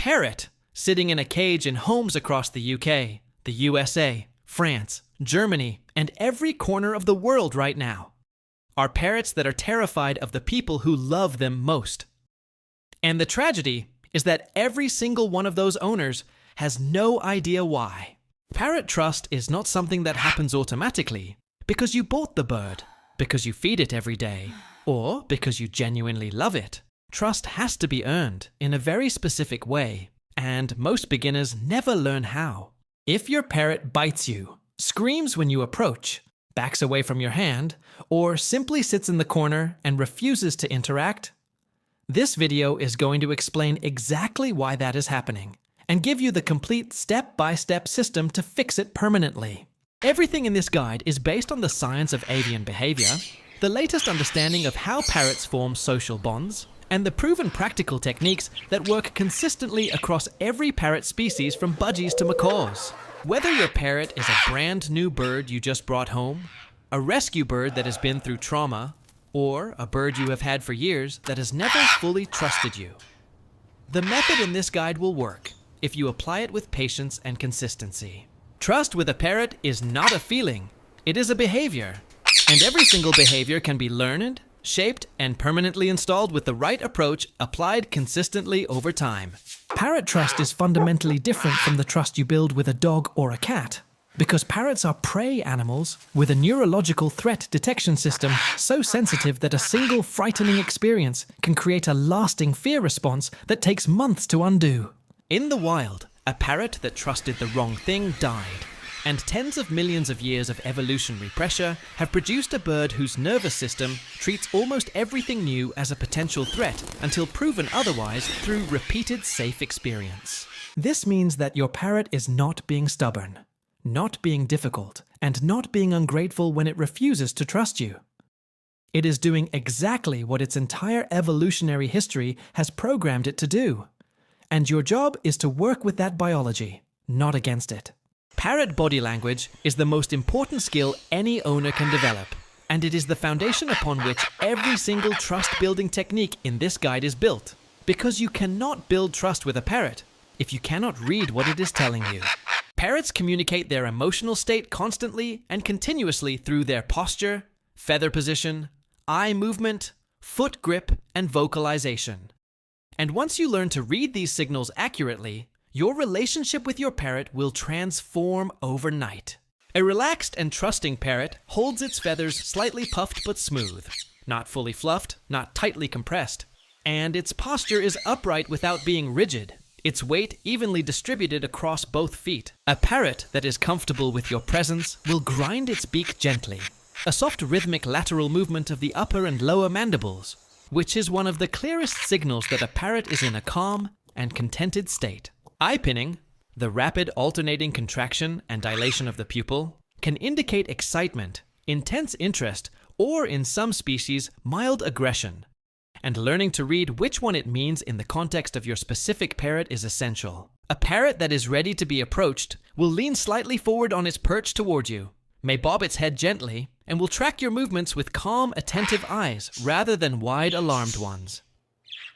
Parrot, sitting in a cage in homes across the UK, the USA, France, Germany, and every corner of the world right now, are parrots that are terrified of the people who love them most. And the tragedy is that every single one of those owners has no idea why. Parrot trust is not something that happens automatically because you bought the bird, because you feed it every day, or because you genuinely love it. Trust has to be earned in a very specific way, and most beginners never learn how. If your parrot bites you, screams when you approach, backs away from your hand, or simply sits in the corner and refuses to interact, this video is going to explain exactly why that is happening and give you the complete step-by-step system to fix it permanently. Everything in this guide is based on the science of avian behavior, the latest understanding of how parrots form social bonds, and the proven practical techniques that work consistently across every parrot species from budgies to macaws. Whether your parrot is a brand new bird you just brought home, a rescue bird that has been through trauma, or a bird you have had for years that has never fully trusted you, the method in this guide will work if you apply it with patience and consistency. Trust with a parrot is not a feeling, it is a behavior. And every single behavior can be learned, shaped, and permanently installed with the right approach applied consistently over time. Parrot trust is fundamentally different from the trust you build with a dog or a cat, because parrots are prey animals with a neurological threat detection system so sensitive that a single frightening experience can create a lasting fear response that takes months to undo. In the wild, a parrot that trusted the wrong thing died, and tens of millions of years of evolutionary pressure have produced a bird whose nervous system treats almost everything new as a potential threat until proven otherwise through repeated safe experience. This means that your parrot is not being stubborn, not being difficult, and not being ungrateful when it refuses to trust you. It is doing exactly what its entire evolutionary history has programmed it to do. And your job is to work with that biology, not against it. Parrot body language is the most important skill any owner can develop, and it is the foundation upon which every single trust-building technique in this guide is built. Because you cannot build trust with a parrot if you cannot read what it is telling you. Parrots communicate their emotional state constantly and continuously through their posture, feather position, eye movement, foot grip, and vocalization. And once you learn to read these signals accurately, your relationship with your parrot will transform overnight. A relaxed and trusting parrot holds its feathers slightly puffed but smooth, not fully fluffed, not tightly compressed, and its posture is upright without being rigid, its weight evenly distributed across both feet. A parrot that is comfortable with your presence will grind its beak gently, a soft rhythmic lateral movement of the upper and lower mandibles, which is one of the clearest signals that a parrot is in a calm and contented state. Eye pinning, the rapid alternating contraction and dilation of the pupil, can indicate excitement, intense interest, or in some species, mild aggression. And learning to read which one it means in the context of your specific parrot is essential. A parrot that is ready to be approached will lean slightly forward on its perch toward you, may bob its head gently, and will track your movements with calm, attentive eyes rather than wide, alarmed ones.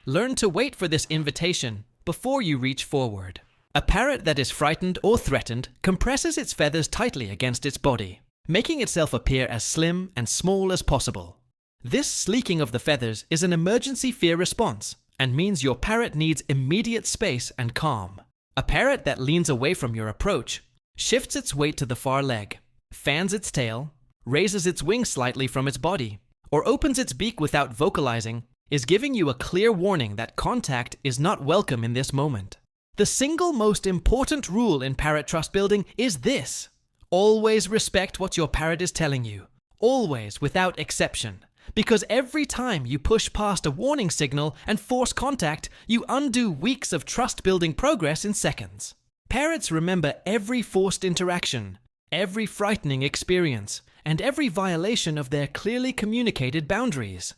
Learn to wait for this invitation before you reach forward. A parrot that is frightened or threatened compresses its feathers tightly against its body, making itself appear as slim and small as possible. This sleeking of the feathers is an emergency fear response and means your parrot needs immediate space and calm. A parrot that leans away from your approach shifts its weight to the far leg, fans its tail, raises its wings slightly from its body, or opens its beak without vocalizing is giving you a clear warning that contact is not welcome in this moment. The single most important rule in parrot trust building is this: always respect what your parrot is telling you, always without exception, because every time you push past a warning signal and force contact, you undo weeks of trust building progress in seconds. Parrots remember every forced interaction, every frightening experience, and every violation of their clearly communicated boundaries.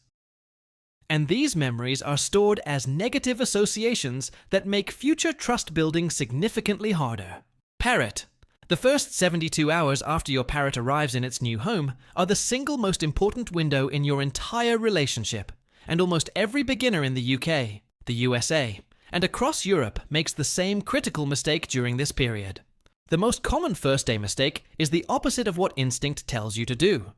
And these memories are stored as negative associations that make future trust building significantly harder. Parrot. The first 72 hours after your parrot arrives in its new home are the single most important window in your entire relationship, and almost every beginner in the UK, the USA, and across Europe makes the same critical mistake during this period. The most common first-day mistake is the opposite of what instinct tells you to do.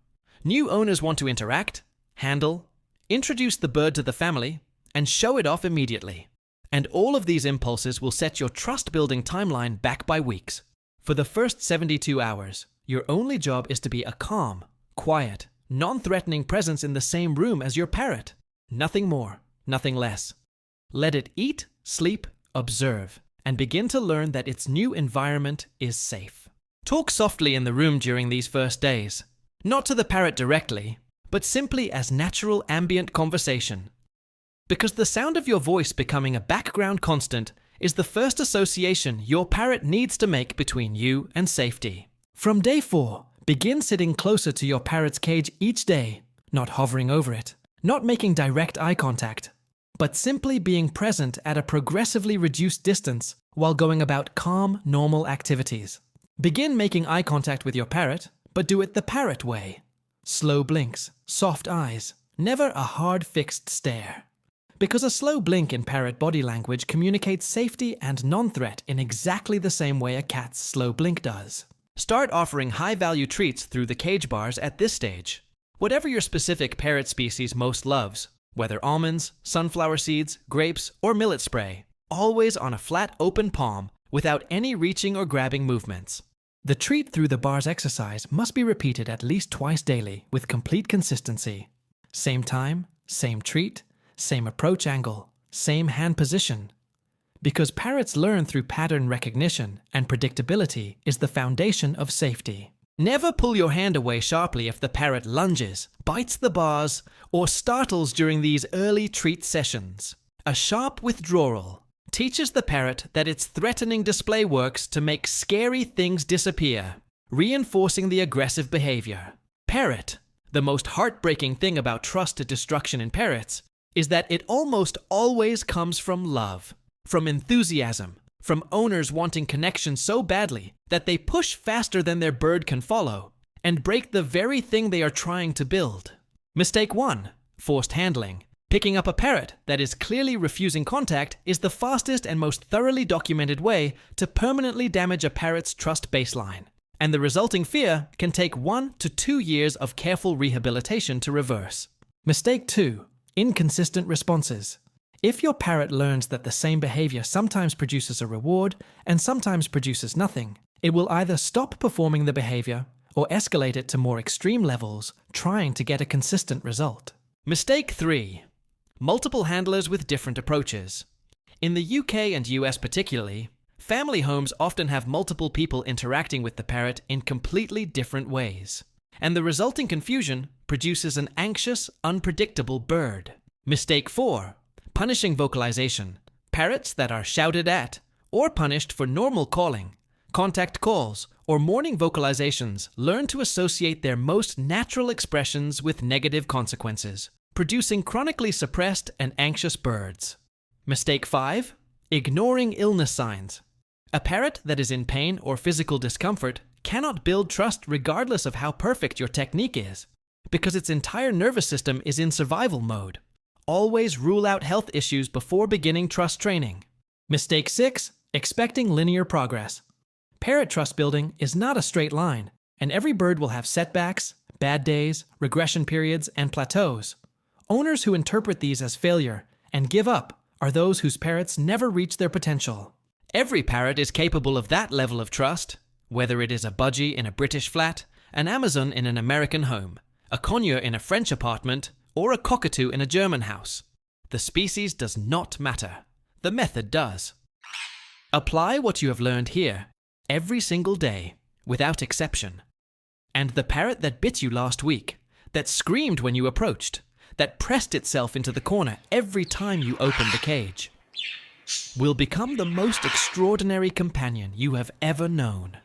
New owners want to interact, handle, introduce the bird to the family, and show it off immediately. And all of these impulses will set your trust-building timeline back by weeks. For the first 72 hours, your only job is to be a calm, quiet, non-threatening presence in the same room as your parrot. Nothing more, nothing less. Let it eat, sleep, observe, and begin to learn that its new environment is safe. Talk softly in the room during these first days, not to the parrot directly, but simply as natural ambient conversation. Because the sound of your voice becoming a background constant is the first association your parrot needs to make between you and safety. From day 4, begin sitting closer to your parrot's cage each day, not hovering over it, not making direct eye contact, but simply being present at a progressively reduced distance while going about calm, normal activities. Begin making eye contact with your parrot, but do it the parrot way. Slow blinks, soft eyes, never a hard fixed stare. Because a slow blink in parrot body language communicates safety and non-threat in exactly the same way a cat's slow blink does. Start offering high-value treats through the cage bars at this stage. Whatever your specific parrot species most loves, whether almonds, sunflower seeds, grapes, or millet spray, always on a flat open palm without any reaching or grabbing movements. The treat through the bars exercise must be repeated at least twice daily with complete consistency. Same time, same treat, same approach angle, same hand position. Because parrots learn through pattern recognition, and predictability is the foundation of safety. Never pull your hand away sharply if the parrot lunges, bites the bars, or startles during these early treat sessions. A sharp withdrawal teaches the parrot that its threatening display works to make scary things disappear, reinforcing the aggressive behavior. Parrot. The most heartbreaking thing about trust to destruction in parrots is that it almost always comes from love, from enthusiasm, from owners wanting connection so badly that they push faster than their bird can follow and break the very thing they are trying to build. Mistake 1. Forced handling. Picking up a parrot that is clearly refusing contact is the fastest and most thoroughly documented way to permanently damage a parrot's trust baseline, and the resulting fear can take 1 to 2 years of careful rehabilitation to reverse. Mistake 2. Inconsistent responses. If your parrot learns that the same behavior sometimes produces a reward and sometimes produces nothing, it will either stop performing the behavior or escalate it to more extreme levels, trying to get a consistent result. Mistake 3. Multiple handlers with different approaches. In the UK and US particularly, family homes often have multiple people interacting with the parrot in completely different ways, and the resulting confusion produces an anxious, unpredictable bird. Mistake 4. Punishing vocalization. Parrots that are shouted at or punished for normal calling, contact calls, or morning vocalizations learn to associate their most natural expressions with negative consequences, producing chronically suppressed and anxious birds. Mistake 5. Ignoring illness signs. A parrot that is in pain or physical discomfort cannot build trust regardless of how perfect your technique is, because its entire nervous system is in survival mode. Always rule out health issues before beginning trust training. Mistake 6. Expecting linear progress. Parrot trust building is not a straight line, and every bird will have setbacks, bad days, regression periods, and plateaus. Owners who interpret these as failure and give up are those whose parrots never reach their potential. Every parrot is capable of that level of trust, whether it is a budgie in a British flat, an Amazon in an American home, a conure in a French apartment, or a cockatoo in a German house. The species does not matter. The method does. Apply what you have learned here, every single day, without exception. And the parrot that bit you last week, that screamed when you approached, that pressed itself into the corner every time you opened the cage, will become the most extraordinary companion you have ever known.